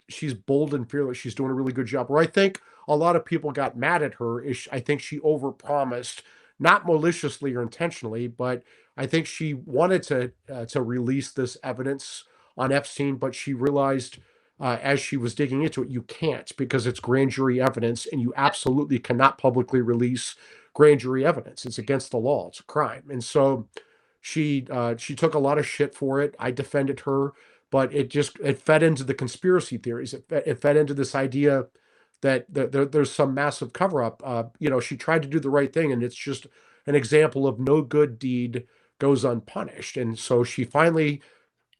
Speaker 6: She's bold and fearless. She's doing a really good job. Where I think a lot of people got mad at her is I think she overpromised, not maliciously or intentionally, but I think she wanted to release this evidence on Epstein, but she realized as she was digging into it, you can't, because it's grand jury evidence, and you absolutely cannot publicly release grand jury evidence. It's against the law. It's a crime. And so she took a lot of shit for it. I defended her, but it fed into the conspiracy theories. It fed into this idea that there's some massive cover up. She tried to do the right thing, and it's just an example of no good deed goes unpunished. And so she finally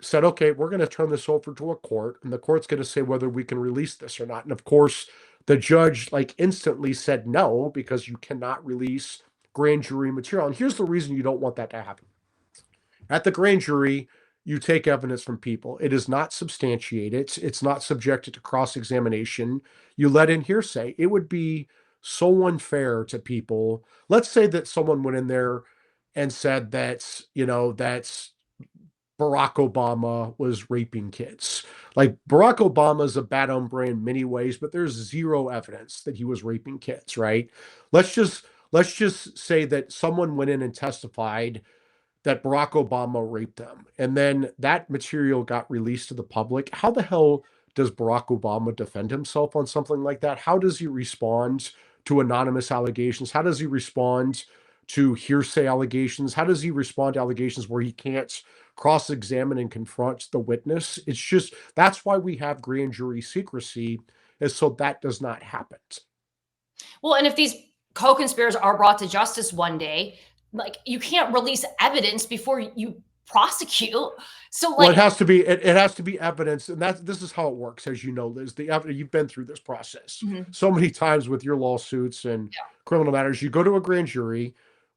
Speaker 6: said, okay, we're going to turn this over to a court, and the court's going to say whether we can release this or not. And of course, the judge instantly said no, because you cannot release grand jury material. And here's the reason you don't want that to happen. At the grand jury, you take evidence from people. It is not substantiated. It's not subjected to cross-examination. You let in hearsay. It would be so unfair to people. Let's say that someone went in there and said that's Barack Obama was raping kids. Like, Barack Obama is a bad hombre in many ways, but there's zero evidence that he was raping kids, right? Let's just say that someone went in and testified that Barack Obama raped them, and then that material got released to the public. How the hell does Barack Obama defend himself on something like that? How does he respond to anonymous allegations? How does he respond to hearsay allegations? How does he respond to allegations where he can't cross-examine and confront the witness? It's just, that's why we have grand jury secrecy, is so that does not happen.
Speaker 4: Well, and if these co-conspirators are brought to justice one day, like, you can't release evidence before you prosecute. So, like,
Speaker 6: well, it has to be evidence, and this is how it works, as you know, Liz. You've been through this process so many times with your lawsuits and criminal matters. You go to a grand jury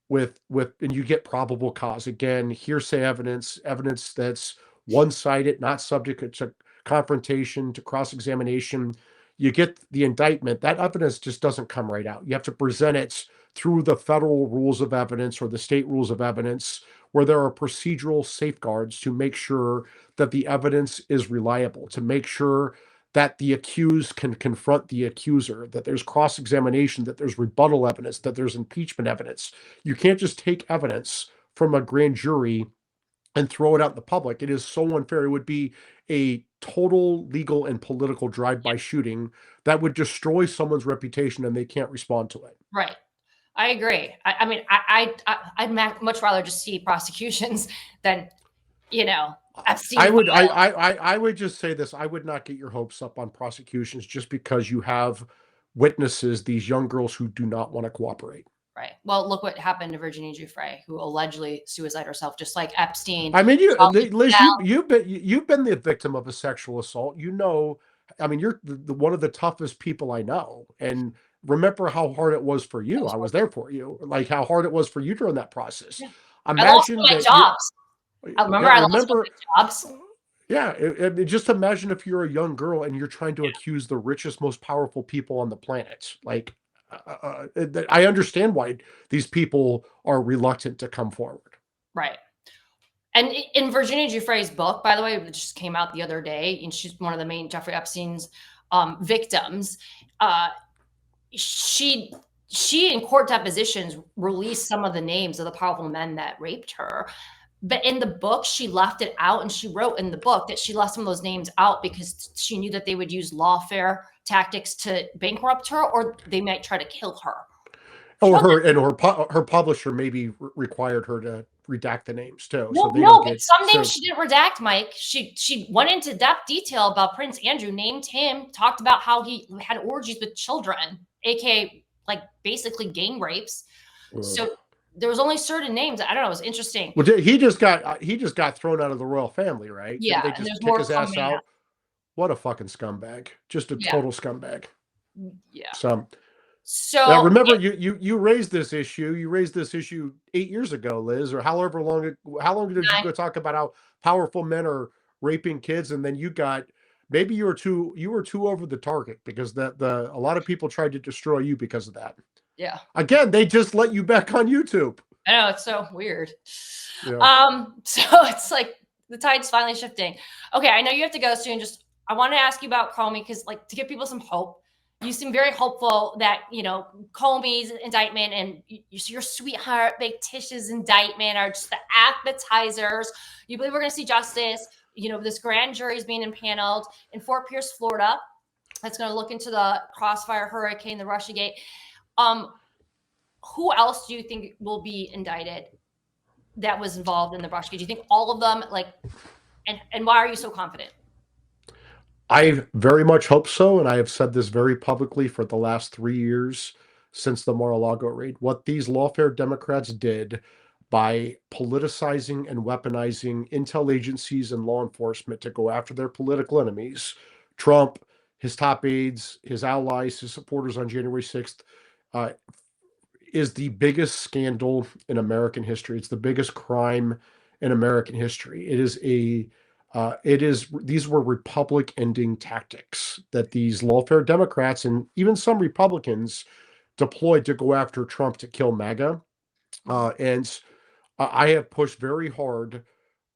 Speaker 6: and you get probable cause. Again, hearsay evidence that's one-sided, not subject to confrontation, to cross-examination. You get the indictment. That evidence just doesn't come right out. You have to present it through the federal rules of evidence or the state rules of evidence, where there are procedural safeguards to make sure that the evidence is reliable, to make sure that the accused can confront the accuser, that there's cross-examination, that there's rebuttal evidence, that there's impeachment evidence. You can't just take evidence from a grand jury and throw it out in the public. It is so unfair. It would be a total legal and political drive-by shooting that would destroy someone's reputation, and they can't respond to it.
Speaker 4: Right. I agree. I mean, I'd much rather just see prosecutions than, Epstein.
Speaker 6: I would just say this. I would not get your hopes up on prosecutions just because you have witnesses, these young girls who do not want to cooperate.
Speaker 4: Right. Well, look what happened to Virginia Giuffre, who allegedly suicided herself, just like Epstein.
Speaker 6: I mean, Liz, you've been the victim of a sexual assault. I mean, you're one of the toughest people I know, and remember how hard it was for you. I was there for you. Like, how hard it was for you during that process.
Speaker 4: Yeah.
Speaker 6: Imagine
Speaker 4: I lost my jobs. I lost my jobs.
Speaker 6: Yeah, just imagine if you're a young girl and you're trying to accuse the richest, most powerful people on the planet. Like, I understand why these people are reluctant to come forward. Right.
Speaker 4: And in Virginia Giuffre's book, by the way, which just came out the other day, and she's one of the main Jeffrey Epstein's victims, she in court depositions released some of the names of the powerful men that raped her. But in the book, she left it out, and she wrote in the book that she left some of those names out because she knew that they would use lawfare tactics to bankrupt her, or they might try to kill her.
Speaker 6: Her publisher maybe required her to redact the names too.
Speaker 4: But some names she didn't redact, Mike. She went into depth detail about Prince Andrew, named him, talked about how he had orgies with children, aka like basically gang rapes. So there was only certain names. I don't know. It was interesting.
Speaker 6: Well, he just got thrown out of the royal family, right?
Speaker 4: Yeah,
Speaker 6: they just kick his ass out. What a fucking scumbag! Just a total scumbag.
Speaker 4: Yeah.
Speaker 6: So now remember, you raised this issue. You raised this issue 8 years ago, Liz, or however long. How long did you go talk about how powerful men are raping kids, and then you were too over the target because a lot of people tried to destroy you because of that.
Speaker 4: Yeah.
Speaker 6: Again, they just let you back on YouTube.
Speaker 4: I know, it's so weird. Yeah. So it's like the tide's finally shifting. Okay, I know you have to go soon. I want to ask you about Comey because, like, to give people some hope. You seem very hopeful that, Comey's indictment and your sweetheart Big Tish's indictment are just the appetizers. You believe we're going to see justice. This grand jury is being impaneled in Fort Pierce, Florida. That's going to look into the Crossfire Hurricane, the Russiagate. Who else do you think will be indicted that was involved in the Russiagate? Do you think all of them? And why are you so confident?
Speaker 6: I very much hope so, and I have said this very publicly for the last 3 years since the Mar-a-Lago raid. What these lawfare Democrats did by politicizing and weaponizing intel agencies and law enforcement to go after their political enemies, Trump, his top aides, his allies, his supporters on January 6th, is the biggest scandal in American history. It's the biggest crime in American history. These were Republic-ending tactics that these lawfare Democrats and even some Republicans deployed to go after Trump to kill MAGA. And I have pushed very hard.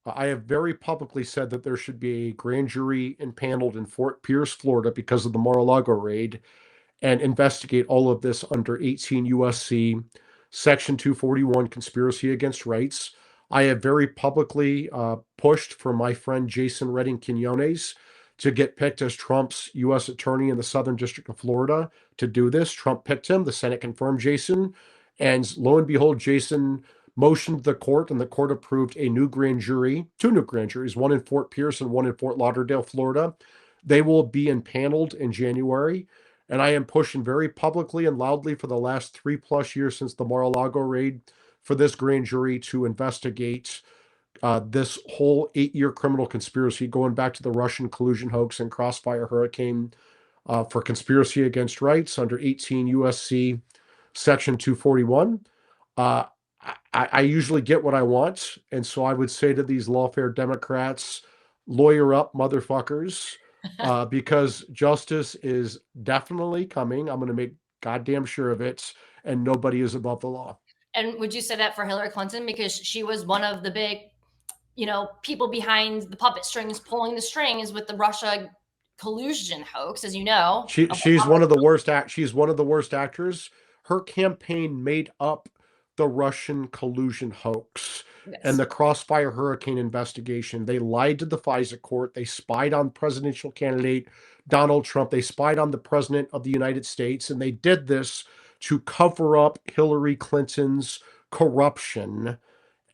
Speaker 6: I have very publicly said that there should be a grand jury impaneled in Fort Pierce, Florida, because of the Mar-a-Lago raid, and investigate all of this under 18 USC Section 241, conspiracy against rights. I have very publicly pushed for my friend Jason Redding Quinones to get picked as Trump's U.S. attorney in the Southern District of Florida to do this. Trump picked him. The Senate confirmed Jason. And lo and behold, Jason motioned the court, and the court approved two new grand juries, one in Fort Pierce and one in Fort Lauderdale, Florida. They will be impaneled in January. And I am pushing very publicly and loudly for the last 3+ years since the Mar-a-Lago raid for this grand jury to investigate this whole 8-year criminal conspiracy going back to the Russian collusion hoax and Crossfire Hurricane for conspiracy against rights under 18 USC Section 241. I usually get what I want. And so I would say to these lawfare Democrats, lawyer up, motherfuckers. Because justice is definitely coming. I'm going to make goddamn sure of it, and nobody is above the law.
Speaker 4: And would you say that for Hillary Clinton? Because she was one of the big, people behind the puppet strings, pulling the strings with the Russia collusion hoax, as you know.
Speaker 6: She's one of the worst. She's one of the worst actors. Her campaign made up the Russian collusion hoax. Yes. And the Crossfire Hurricane investigation. They lied to the FISA court. They spied on presidential candidate Donald Trump. They spied on the president of the United States. And they did this to cover up Hillary Clinton's corruption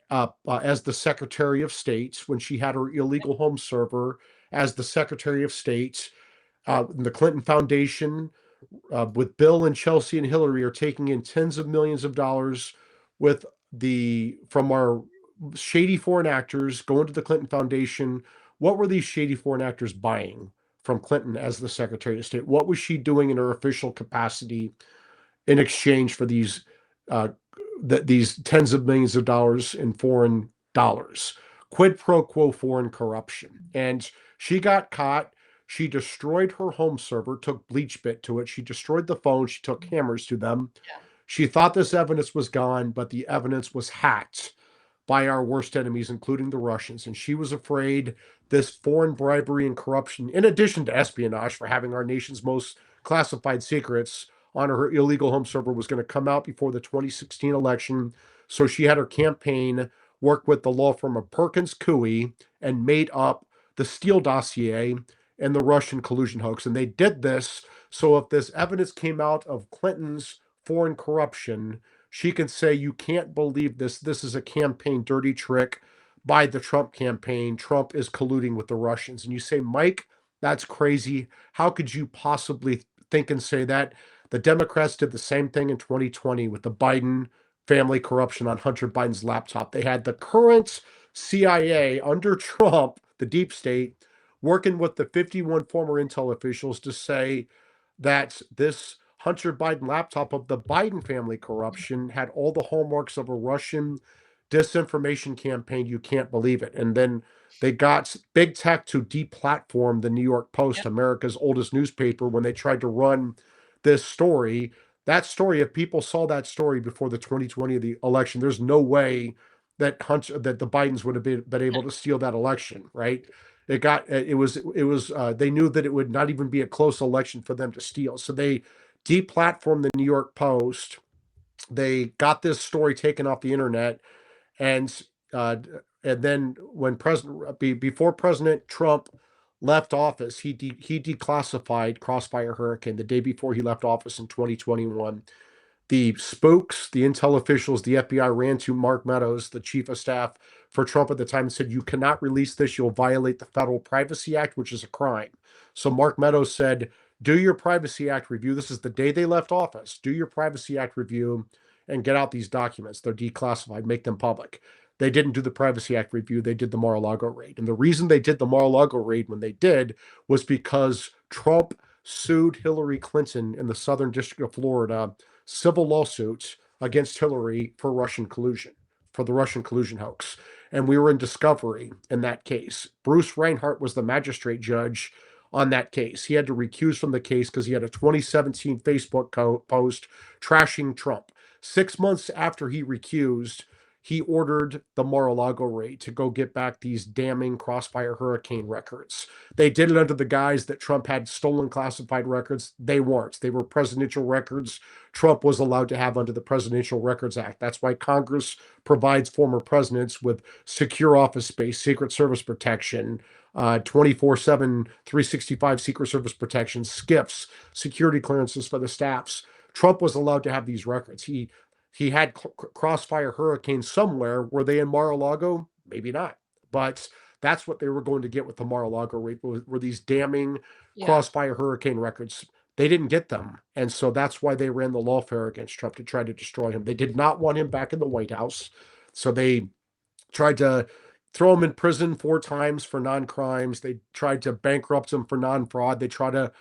Speaker 6: as the Secretary of State when she had her illegal home server as the Secretary of State. The Clinton Foundation with Bill and Chelsea and Hillary are taking in tens of millions of dollars from our shady foreign actors going to the Clinton Foundation. What were these shady foreign actors buying from Clinton as the Secretary of State? What was she doing in her official capacity in exchange for these tens of millions of dollars in foreign dollars? Quid pro quo foreign corruption. And she got caught. She destroyed her home server, took bleach bit to it. She destroyed the phone. She took hammers to them. Yeah. She thought this evidence was gone, but the evidence was hacked by our worst enemies, including the Russians. And she was afraid this foreign bribery and corruption, in addition to espionage for having our nation's most classified secrets on her illegal home server, was going to come out before the 2016 election. So she had her campaign work with the law firm of Perkins Coie and made up the Steele dossier and the Russian collusion hoax. And they did this so if this evidence came out of Clinton's foreign corruption, she can say, you can't believe this. This is a campaign dirty trick by the Trump campaign. Trump is colluding with the Russians. And you say, Mike, that's crazy. How could you possibly think and say that? The Democrats did the same thing in 2020 with the Biden family corruption on Hunter Biden's laptop. They had the current CIA under Trump, the deep state, working with the 51 former intel officials to say that this Hunter Biden laptop of the Biden family corruption had all the hallmarks of a Russian disinformation campaign. You can't believe it. And then they got big tech to deplatform the New York Post, America's oldest newspaper, when they tried to run this story. That story, if people saw that story before the 2020 election, there's no way that the Bidens would have been able to steal that election, right? They knew that it would not even be a close election for them to steal. So they deplatformed the New York Post. They got this story taken off the internet, and then when before President Trump left office, he declassified Crossfire Hurricane the day before he left office in 2021. The spooks, the intel officials, the FBI ran to Mark Meadows, the chief of staff for Trump at the time, and said, you cannot release this. You'll violate the Federal Privacy Act, which is a crime. So Mark Meadows said, do your Privacy Act review. This is the day they left office. Do your Privacy Act review and get out these documents. They're declassified. Make them public. They didn't do the Privacy Act review. They did the Mar-a-Lago raid. And the reason they did the Mar-a-Lago raid when they did was because Trump sued Hillary Clinton in the Southern District of Florida, civil lawsuits against Hillary for Russian collusion. for the Russian collusion hoax. And we were in discovery in that case. Bruce Reinhart was the magistrate judge on that case. He had to recuse from the case because he had a 2017 Facebook post trashing Trump. 6 months after he recused, he ordered the Mar-a-Lago raid to go get back these damning Crossfire Hurricane records. They did it under the guise that Trump had stolen classified records. They weren't. They were presidential records Trump was allowed to have under the Presidential Records Act. That's why Congress provides former presidents with secure office space, Secret Service protection, 24/7, 365 Secret Service protection, SCIFs, security clearances for the staffs. Trump was allowed to have these records. He had Crossfire Hurricane somewhere. Were they in Mar-a-Lago? Maybe not. But that's what they were going to get with the Mar-a-Lago raid, were these damning Crossfire Hurricane records. They didn't get them. And so that's why they ran the lawfare against Trump, to try to destroy him. They did not want him back in the White House. So they tried to throw him in prison 4 times for non-crimes. They tried to bankrupt him for non-fraud. They tried to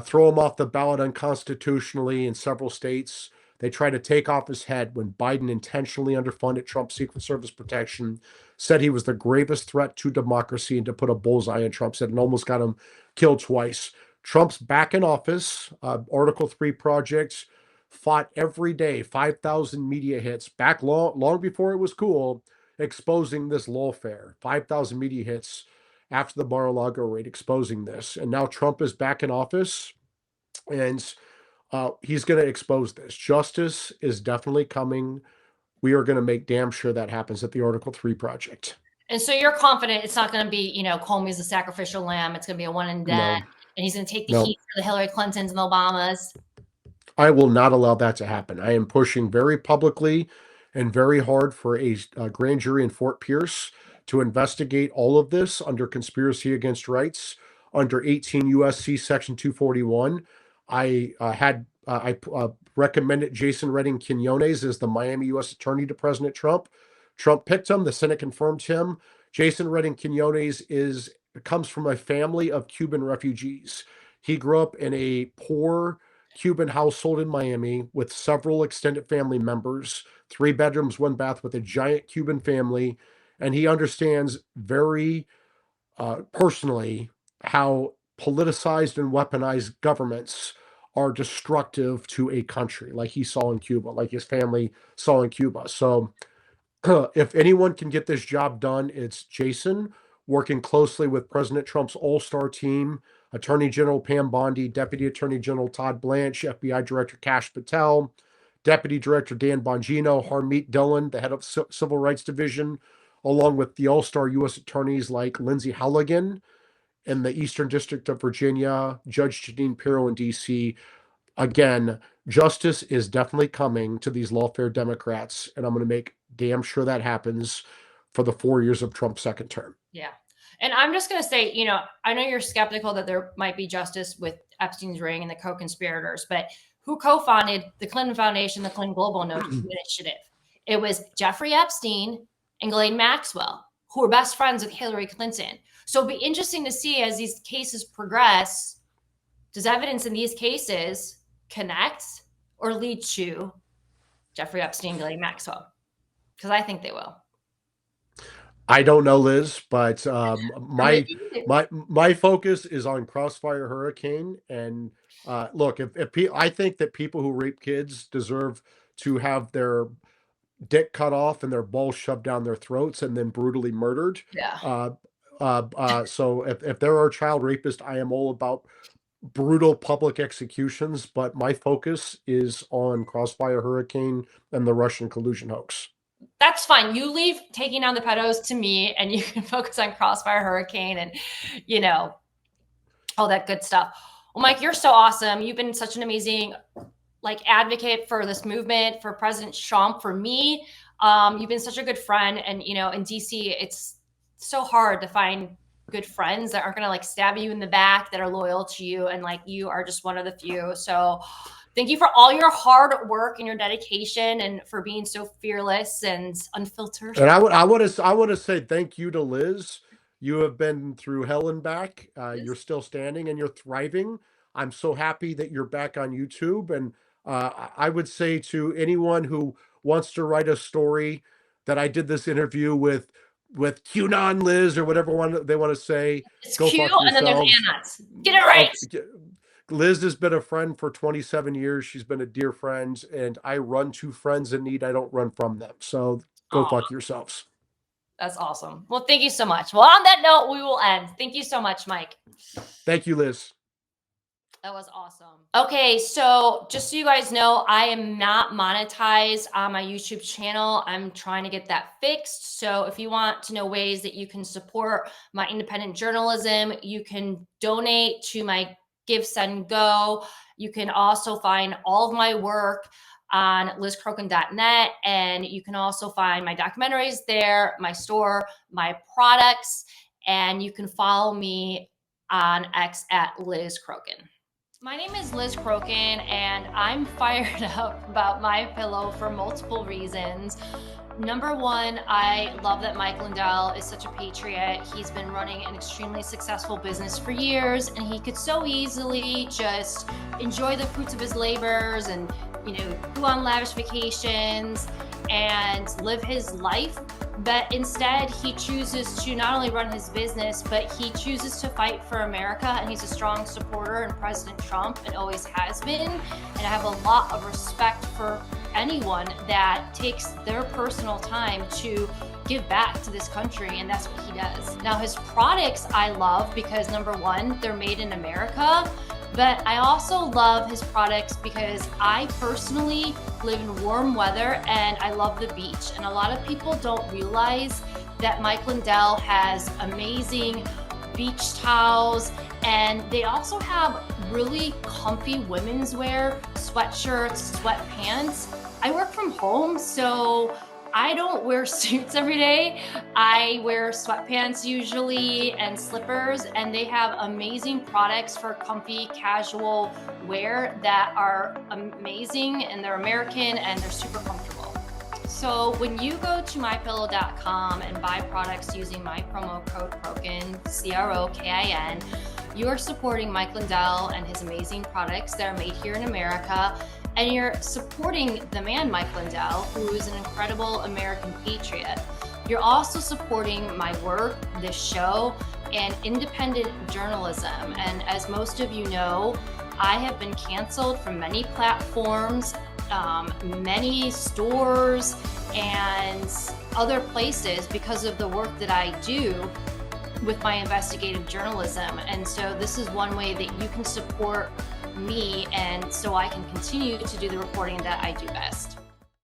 Speaker 6: throw him off the ballot unconstitutionally in several states. They tried to take off his head when Biden intentionally underfunded Trump's Secret Service protection, said he was the gravest threat to democracy, and to put a bullseye on Trump's head, and almost got him killed twice. Trump's back in office. Article 3 projects fought every day, 5,000 media hits, back long before it was cool, exposing this lawfare. 5,000 media hits after the Mar-a-Lago raid, exposing this. And now Trump is back in office, and he's going to expose this. Justice is definitely coming. We are going to make damn sure that happens at the Article 3 project.
Speaker 4: And so you're confident it's not going to be, Comey's the sacrificial lamb. It's going to be a one and done. No. And he's going to take the heat for the Hillary Clintons and the Obamas.
Speaker 6: I will not allow that to happen. I am pushing very publicly and very hard for a grand jury in Fort Pierce to investigate all of this under conspiracy against rights, under 18 U.S.C. Section 241. I recommended Jason Redding Quinones as the Miami U.S. Attorney to President Trump. Trump picked him. The Senate confirmed him. Jason Redding Quinones comes from a family of Cuban refugees. He grew up in a poor Cuban household in Miami with several extended family members, 3 bedrooms, 1 bath, with a giant Cuban family. And he understands very personally how politicized and weaponized governments are destructive to a country, like he saw in Cuba, like his family saw in Cuba. So if anyone can get this job done, it's Jason, working closely with President Trump's all-star team, Attorney General Pam Bondi, Deputy Attorney General Todd Blanche, FBI Director Kash Patel, Deputy Director Dan Bongino, Harmeet Dillon, the head of Civil Rights Division, along with the all-star U.S. attorneys like Lindsay Halligan in the Eastern District of Virginia, Judge Jeanine Pirro in D.C. Again, justice is definitely coming to these lawfare Democrats, and I'm going to make damn sure that happens for the 4 years of Trump's second term.
Speaker 4: Yeah. And I'm just going to say, I know you're skeptical that there might be justice with Epstein's ring and the co-conspirators, but who co-founded the Clinton Foundation, the Clinton Global Initiative? It was Jeffrey Epstein and Ghislaine Maxwell, who were best friends with Hillary Clinton. So it'll be interesting to see as these cases progress, does evidence in these cases connect or lead to Jeffrey Epstein, Ghislaine Maxwell? Because I think they will.
Speaker 6: I don't know, Liz, but my focus is on Crossfire Hurricane. And look, I think that people who rape kids deserve to have their dick cut off and their balls shoved down their throats and then brutally murdered.
Speaker 4: Yeah.
Speaker 6: So if there are child rapists, I am all about brutal public executions, but my focus is on Crossfire Hurricane and the Russian collusion hoax.
Speaker 4: That's fine. You leave taking down the pedos to me, and you can focus on Crossfire Hurricane and, all that good stuff. Well, Mike, you're so awesome. You've been such an amazing, advocate for this movement, for President Trump, for me. You've been such a good friend. And, in DC, it's so hard to find good friends that aren't going to stab you in the back, that are loyal to you. And you are just one of the few. So thank you for all your hard work and your dedication, and for being so fearless and unfiltered.
Speaker 6: And I want to say thank you to Liz. You have been through hell and back. You're still standing and you're thriving. I'm so happy that you're back on YouTube. And I would say to anyone who wants to write a story that I did this interview with QAnon Liz or whatever they want to say.
Speaker 4: It's
Speaker 6: Go
Speaker 4: Q
Speaker 6: fuck
Speaker 4: and then there's
Speaker 6: yourselves.
Speaker 4: Anons. Get it right.
Speaker 6: Okay. Liz has been a friend for 27 years. She's been a dear friend, and I run to friends in need. I don't run from them. So go fuck yourselves.
Speaker 4: That's awesome. Well, thank you so much. Well, on that note, we will end. Thank you so much, Mike.
Speaker 6: Thank you, Liz.
Speaker 4: That was awesome. Okay, so just so you guys know, I am not monetized on my YouTube channel. I'm trying to get that fixed. So if you want to know ways that you can support my independent journalism, you can donate to my Give, Send, Go. You can also find all of my work on lizcroken.net, and you can also find my documentaries there, my store, my products, and you can follow me on X at Liz Croken. My name is Liz Croken, and I'm fired up about MyPillow for multiple reasons. Number one, I love that Mike Lindell is such a patriot. He's been running an extremely successful business for years, and he could so easily just enjoy the fruits of his labors and, go on lavish vacations and live his life. But instead, he chooses to not only run his business, but he chooses to fight for America. And he's a strong supporter in President Trump and always has been. And I have a lot of respect for anyone that takes their personal time to give back to this country, and that's what he does. Now, his products I love because, number one, they're made in America, but I also love his products because I personally live in warm weather and I love the beach. And a lot of people don't realize that Mike Lindell has amazing beach towels, and they also have really comfy women's wear, sweatshirts, sweatpants. I work from home, so I don't wear suits every day. I wear sweatpants usually and slippers, and they have amazing products for comfy casual wear that are amazing, and they're American and they're super comfortable. So when you go to mypillow.com and buy products using my promo code CROKIN, CROKIN, you are supporting Mike Lindell and his amazing products that are made here in America. And you're supporting the man, Mike Lindell, who is an incredible American patriot. You're also supporting my work, this show, and independent journalism. And as most of you know, I have been canceled from many platforms, many stores, and other places because of the work that I do with my investigative journalism. And so this is one way that you can support me, and so I can continue to do the reporting that I do best.